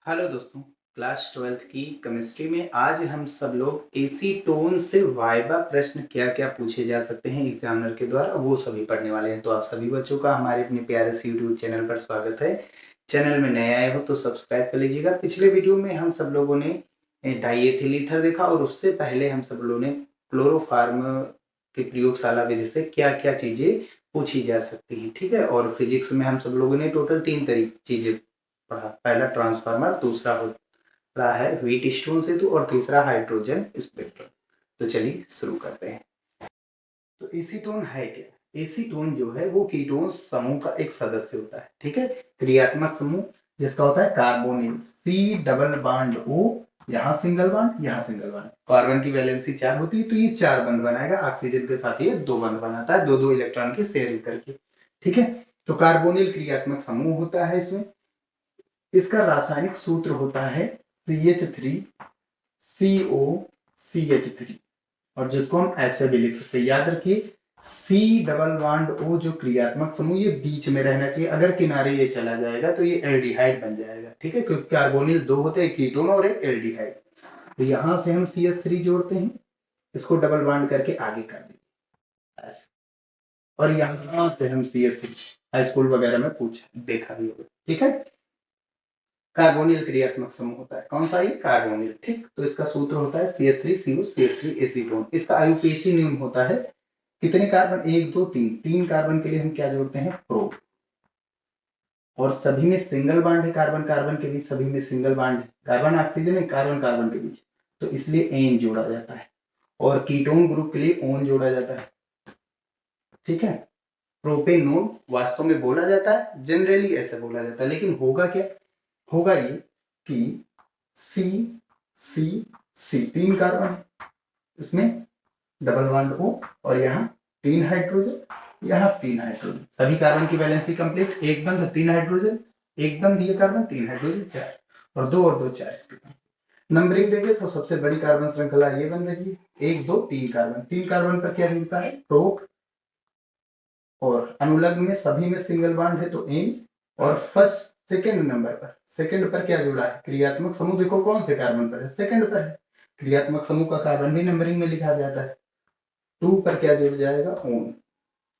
Hello दोस्तों, class 12th की chemistry में आज हम सब लोग एसीटोन से वाइवा प्रश्न क्या-क्या पूछे जा सकते हैं एग्जामिनर के द्वारा वो सभी पढ़ने वाले हैं। तो आप सभी बच्चों का हमारे अपने प्यारे से यूट्यूब चैनल पर स्वागत है। चैनल में नए आए हो तो सब्सक्राइब कर लीजिएगा। पिछले वीडियो में हम सब लोगों ने डाइएथिल ईथर देखा और उससे पहले हम सब लोगों ने क्लोरोफार्म की प्रयोगशाला विधि से क्या-क्या चीजें पूछी जा सकती हैं, ठीक है। और फिजिक्स में हम सब लोगों ने टोटल 3 चीजें पढ़ा। पहला ट्रांसफार्मर, दूसरा हो रहा है व्हीट स्टोन सेतु और तीसरा हाइड्रोजन स्पेक्ट्रम। तो चलिए शुरू करते हैं। तो एसीटोन है क्या? एसीटोन जो है वो कीटोन समूह का एक सदस्य होता है, ठीक है। क्रियात्मक समूह जिसका होता है carbonyl, C double bond O, यहाँ सिंगल बॉन्ड, यहाँ सिंगल बॉन्ड। कार्बन की वैलेंसी 4 होती है तो ये 4 बंध बनाएगा। ऑक्सीजन के साथ ये 2 बंध बनाता है, दो इलेक्ट्रॉन की शेयरिंग करके, ठीक है। तो कार्बोनिल क्रियात्मक समूह होता है इसमें। इसका रासायनिक सूत्र होता है CH3COCH3, और जिसको हम ऐसे भी लिख सकते हैं, याद रखिए C डबल बॉन्ड O जो क्रियात्मक समूह ये बीच में रहना चाहिए। अगर किनारे ये चला जाएगा तो ये एल्डिहाइड बन जाएगा, ठीक है, क्योंकि कार्बोनिल 2 होते हैं, कीटोन और एक एल्डिहाइड। तो यहां से हम CH3 जोड़ते हैं, इसको डबल बॉन्ड करके आगे कर देंगे ऐसे। और यहां से हम CH3 हाई स्कूल वगैरह में देखा भी होगा, ठीक है। कार्बोनिल क्रियात्मक समूह होता है, कौन सा ये? कार्बोनिल, ठीक। तो इसका सूत्र होता है CH3CO एसीटोन। इसका आयुपेशी नियम होता है कितने कार्बन? 1 2 3, 3 कार्बन के लिए हम क्या जोड़ते हैं? प्रो। और सभी में सिंगल बॉन्ड है, कार्बन कार्बन के बीच सभी में सिंगल बॉन्ड है। कार्बन ऑक्सीजन है, कार्बन कार्बन के बीच, तो इसलिए एन जोड़ा जाता है। और कीटोन ग्रुप के लिए ओन जोड़ा जाता है, ठीक है। प्रोपेनोन वास्तव में बोला जाता है, जनरली ऐसे बोला जाता है, लेकिन होगा क्या? होगा ये कि सी सी सी, 3 कार्बन, इसमें डबल बॉन्ड O, और यहाँ 3 हाइड्रोजन, यहाँ 3 हाइड्रोजन। सभी कार्बन की वैलेंसी कंप्लीट। एक बंध 3 हाइड्रोजन, एक बंध ये कार्बन 3 हाइड्रोजन 4, और 2 और 2 4 इसके पास। नंबरिंग देंगे तो सबसे बड़ी कार्बन श्रृंखला ये बन रही है, 1 2 3 कार्बन। 3 कार्बन पर क्या मिलता है? प्रोप। और अनुलग्न में सभी में सिंगल बॉन्ड है तो एन। और फर्स्ट सेकंड नंबर पर, सेकंड पर क्या जुड़ा है? क्रियात्मक समूह। देखो कौन से कार्बन पर है? सेकंड पर है। क्रियात्मक समूह का कार्बन भी नंबरिंग में लिखा जाता है। 2 पर क्या जुड़ जाएगा? ओन,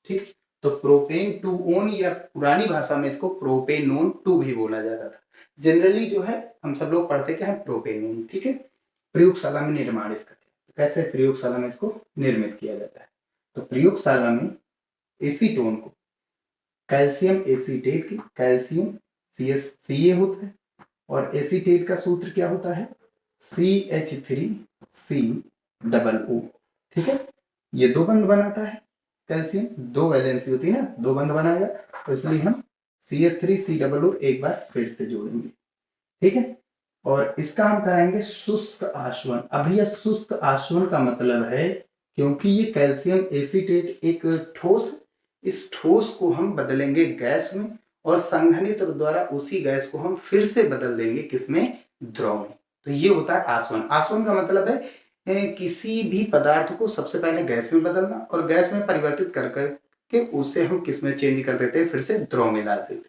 ठीक। तो प्रोपेन टू ओन, या पुरानी भाषा में इसको प्रोपेनोन 2 भी बोला जाता था। जनरली जो है हम सब लोग पढ़ते क्या है? प्रोपेनोन, ठीक है। प्रयोगशाला में निर्माण इसका कैसे? प्रयोगशाला में इसको निर्मित किया जाता है। तो प्रयोगशाला में एसीटोन को कैल्शियम एसीटेट की, कैल्शियम CaCa होता है, और एसीटेट का सूत्र क्या होता है? CH3C डबल O, ठीक है। ये 2 बंध बनाता है कैल्शियम, 2 वैलेंसी होती है ना, 2 बंध बनाएगा, तो इसलिए हम CH3C डबल O एक बार फिर से जोड़ेंगे, ठीक है। और इसका हम कराएंगे शुष्क आशवन। अब यह शुष्क आशवन का मतलब है क्योंकि ये कैल्शियम एसीटेट एक ठोस, इस ठोस को हम बदलेंगे गैस में, और संघनित्र द्वारा उसी गैस को हम फिर से बदल देंगे किसमें? द्रव में। तो ये होता है आसवन। आसवन का मतलब है किसी भी पदार्थ को सबसे पहले गैस में बदलना, और गैस में परिवर्तित कर के उसे हम किस में चेंज कर देते हैं? फिर से द्रव में डाल देते हैं।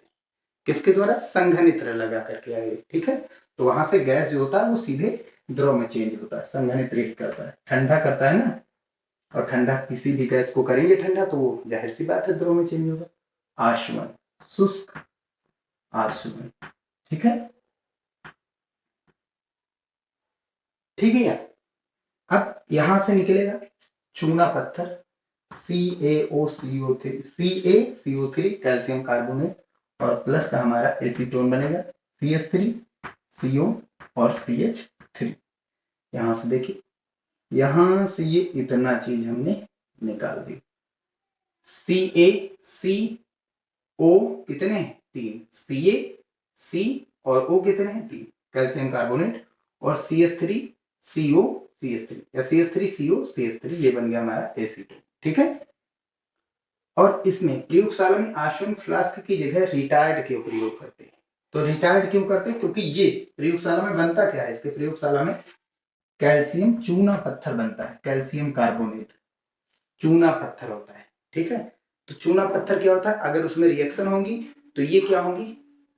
किसके द्वारा? संघनित्र लगा करके आए, ठीक है। तो वहां से गैस जो होता है वो सीधे द्रव में चेंज होता है, संघनित्र करता है, ठंडा करता है ना। और ठंडा किसी भी गैस को करेंगे ठंडा तो वो जाहिर सी बात है द्रव में चेंज होगा। आशवन, शुष्क आशवन, ठीक है, ठीक है यार। अब यहां से निकलेगा चूना पत्थर CaCO3 कैल्शियम कार्बोनेट, और प्लस का हमारा एसीटोन बनेगा CH3CO और CH3। यहां से देखिए, यहां से ये इतना चीज हमने निकाल दी। CaCO कितने हैं? 3। CaC और O कितने हैं? 3, कैल्शियम कार्बोनेट। और CH3CO CH3 या CH3CO CH3, ये बन गया हमारा एसीटोन, ठीक है। और इसमें प्रयोगशाला में आशुन फ्लास्क की जगह रिटायर्ड के प्रयोग करते हैं। तो रिटायर्ड क्यों करते हैं? क्योंकि ये प्रयोगशाला में बनता क्या है? इसके प्रयोगशाला में कैल्शियम चूना पत्थर बनता है, कैल्शियम कार्बोनेट चूना पत्थर होता है, ठीक है। तो चूना पत्थर क्या होता है? अगर उसमें रिएक्शन होंगी तो ये क्या होंगी?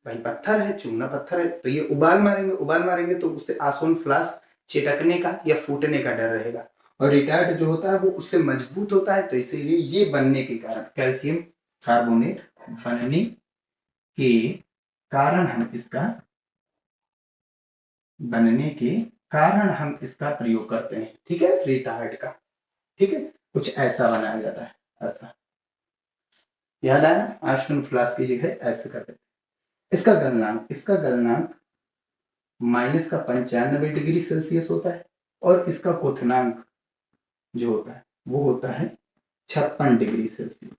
भाई पत्थर है, चूना पत्थर है, तो ये उबाल मारेंगे तो उससे आसोन फ्लास्क चिटकने का या फूटने का डर रहेगा। और रिटार्ड जो होता है वो उससे मजबूत होता है, तो इसीलिए ये बनने के कारण, कैल्शियम कार्बोनेट बनने के कारण हम इसका प्रयोग करते हैं, ठीक है, रिटार्ड का। ठीक है, कुछ ऐसा बनाया जाता है, ऐसा याद आया ना, आसोन फ्लास्क की जगह ऐसे करते हैं। इसका गलनांक -95 डिग्री सेल्सियस होता है, और इसका क्वथनांक जो होता है वो होता है 56 डिग्री सेल्सियस।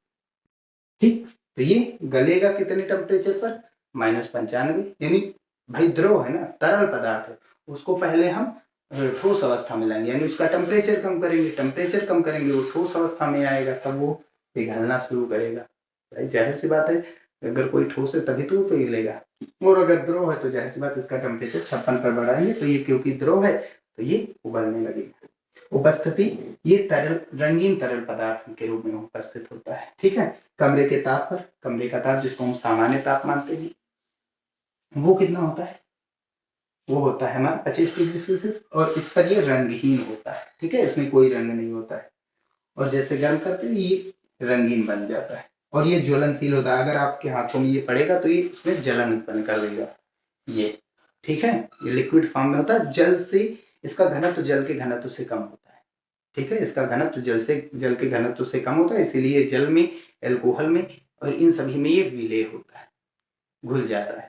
ठीक, तो ये गलेगा कितने टेम्परेचर पर? -95। यानी भाई द्रव है ना, तरल पदार्थ है, उसको पहले हम ठोस अवस्था में लाएंगे, यानी उसका टेम्परेचर कम करेंगे, वो ठोस अवस्था में आएगा, तब वो पिघलना शुरू करेगा। भाई जाहिर सी बात है, अगर कोई ठोस है तभी तो वो पिघलेगा, और अगर द्रव है तो जाहिर सी बात इसका टेम्परेचर 56 पर बढ़ाएंगे, तो ये क्योंकि द्रव है तो ये उबलने लगेगा। उपस्थिति, ये रंगीन तरल पदार्थ के रूप में उपस्थित होता है। ठीक है, कमरे का ताप जिसको हम सामान्य ताप मानते हैं, वो कितना होता है? वो होता है हमारा 25 डिग्री सेल्सियस, और इस पर ये रंगहीन होता है। ठीक है, इसमें कोई रंग नहीं होता है, और जैसे गर्म करते हैं ये रंगीन बन जाता है, और ये ज्वलनशील होता है। अगर आपके हाथों में ये पड़ेगा तो ये इसमें जलन उत्पन्न कर देगा ये। ठीक है, ये लिक्विड फॉर्म में होता है, जल से इसका घनत्व जल के घनत्व से कम होता है। ठीक है, इसका घनत्व जल के घनत्व से कम होता है, इसीलिए जल में, एल्कोहल में और इन सभी में ये विलेय होता है, घुल जाता है।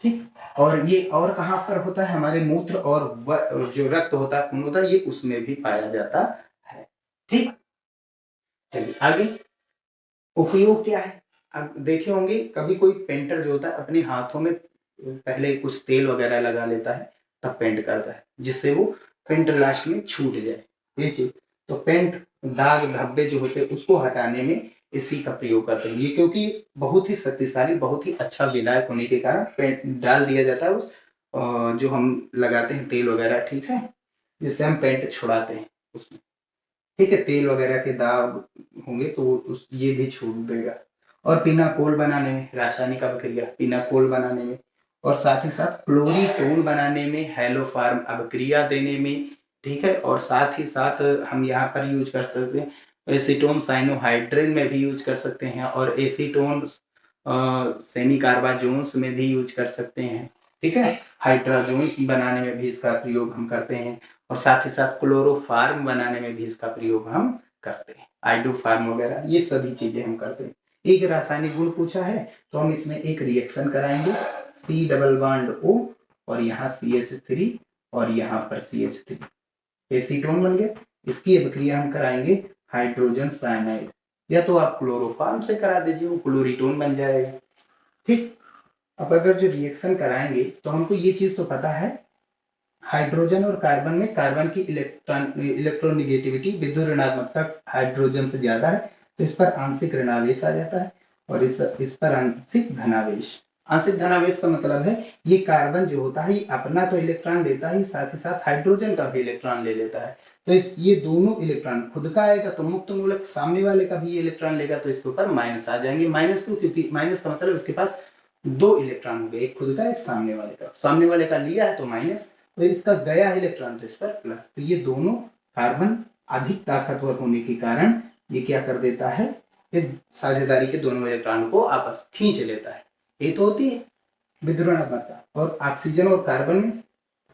ठीक, और ये और कहाँ पर होता है? हमारे मूत्र और जो रक्त होता है, खून होता है, ये उसमें भी पाया जाता है। ठीक, चलिए आगे। उपयोग क्या है? अब देखे होंगे कभी कोई पेंटर जो होता है अपने हाथों में पहले कुछ तेल वगैरह लगा लेता है, तब पेंट करता है, जिससे वो पेंट लास्ट में छूट जाए, ये चीज। तो पेंट दाग धब्बे जो होते हैं उसको हटाने में इसी का प्रयोग करते हैं, ये क्योंकि बहुत ही शक्तिशाली, बहुत ही अच्छा विलायक होने के कारण पेंट डाल दिया जाता है उस जो हम लगाते हैं तेल वगैरह। ठीक है, जिससे हम पेंट छुड़ाते हैं उसमें। ठीक है, तेल वगैरह के दाग होंगे तो उस ये भी छोड़ देगा। और पिनाकोल बनाने में, रासायनिक अभिक्रिया पिनाकोल बनाने में, और साथ ही साथ क्लोरीटोन बनाने में, हेलोफार्म अभिक्रिया देने में। ठीक है, और साथ ही साथ हम यहाँ पर यूज कर सकते हैं एसीटोन साइनोहाइड्रिन में भी यूज कर सकते हैं, और एसीटोन सेनिकार्बाजोन्स में भी यूज कर सकते हैं। ठीक है, हाइड्राजोन्स बनाने में भी इसका प्रयोग हम करते हैं, और साथ ही साथ क्लोरोफार्म बनाने में भी इसका प्रयोग हम करते हैं, आइडोफार्म वगैरह, ये सभी चीजें हम करते हैं। एक रासायनिक गुण पूछा है तो हम इसमें एक रिएक्शन कराएंगे, C डबल बॉन्ड O, और यहाँ CH3 और यहाँ पर CH3, एसीटोन बन गया। इसकी अभिक्रिया हम कराएंगे हाइड्रोजन साइनाइड, या तो आप क्लोरोफार्म से करा दीजिए, वो क्लोरीटोन बन जाएगा। ठीक, अब अगर जो रिएक्शन कराएंगे तो हमको ये चीज तो पता है, हाइड्रोजन और कार्बन में कार्बन की इलेक्ट्रोनिगेटिविटी, विद्युत ऋणात्मकता हाइड्रोजन से ज्यादा है, तो इस पर आंशिक ऋणावेश आ जाता है, और इस पर आंशिक धनावेश। आंशिक धनावेश का मतलब है ये कार्बन जो होता है ये अपना तो इलेक्ट्रॉन लेता ही, साथ ही साथ हाइड्रोजन का भी इलेक्ट्रॉन ले लेता है, तो ये दोनों इलेक्ट्रॉन खुद का आएगा तो मुक्त मूलक, सामने वाले का भी इलेक्ट्रॉन लेगा तो इसके ऊपर माइनस आ जाएंगे। माइनस क्यों? क्योंकि माइनस का मतलब इसके पास दो इलेक्ट्रॉन हो गए, एक खुद का एक सामने वाले का, सामने वाले का लिया है तो माइनस, तो इसका गया इलेक्ट्रॉन तो इस पर प्लस। तो ये दोनों कार्बन अधिक ताकतवर होने के कारण ये क्या कर देता है, ये साझेदारी के दोनों इलेक्ट्रॉन को आपस खींच लेता है। ये तो होती है विद्युत ऋणात्मकता। और ऑक्सीजन और कार्बन में,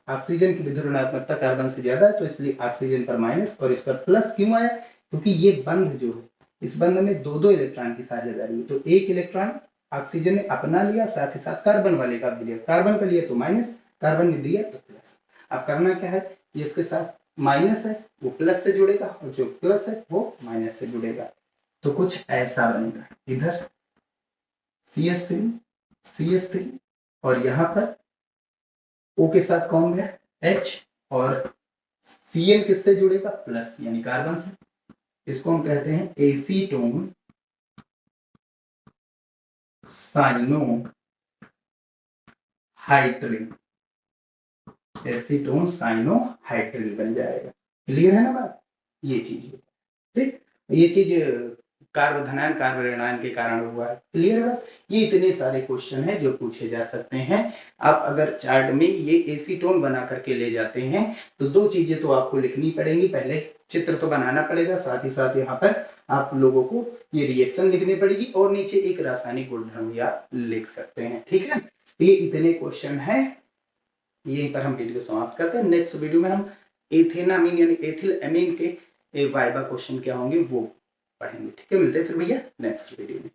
ऑक्सीजन की विद्युत ऋणात्मकता कार्बन से ज्यादा है, तो इसलिए ऑक्सीजन पर माइनस और इस पर प्लस क्यों आया? क्योंकि ये बंध जो है, इस बंध में दो दो इलेक्ट्रॉन की साझेदारी है, तो एक इलेक्ट्रॉन ऑक्सीजन ने अपना लिया, साथ ही साथ कार्बन वाले का भी लिया, कार्बन का लिया तो माइनस, कार्बन ने दिया तो प्लस। अब करना क्या है, इसके साथ माइनस है वो प्लस से जुड़ेगा, और जो प्लस है वो माइनस से जुड़ेगा, तो कुछ ऐसा बनेगा। इधर CH3 CH3, और यहाँ पर O के साथ कौन गया? H, और Cl किससे जुड़ेगा? प्लस, यानी कार्बन से। इसको हम कहते हैं एसीटोन साइनोहाइड्रिन, एसीटोन साइनोहाइड्रिन बन जाएगा। क्लियर है ना बात? ये चीज, ठीक, ये चीज कार्बोधनायन कार्ब ऋणायन के कारण हुआ है। क्लियर है? ये इतने सारे क्वेश्चन हैं जो पूछे जा सकते हैं। आप अगर चार्ट में ये एसीटोन बना करके ले जाते हैं तो दो चीजें तो आपको लिखनी पड़ेंगी, पहले चित्र तो बनाना पड़ेगा, साथ ही साथ यहाँ पर आप लोगों को ये रिएक्शन लिखनी पड़ेगी और नीचे एक रासायनिक गुणधर्म भी आप लिख सकते हैं। ठीक है, ये इतने क्वेश्चन है। यहीं पर हम वीडियो समाप्त करते हैं। नेक्स्ट वीडियो में हम एथेनामीन यानी एथिल एमीन के वाइवा क्वेश्चन क्या होंगे वो पढ़ेंगे। ठीक है, मिलते हैं फिर भैया नेक्स्ट वीडियो में।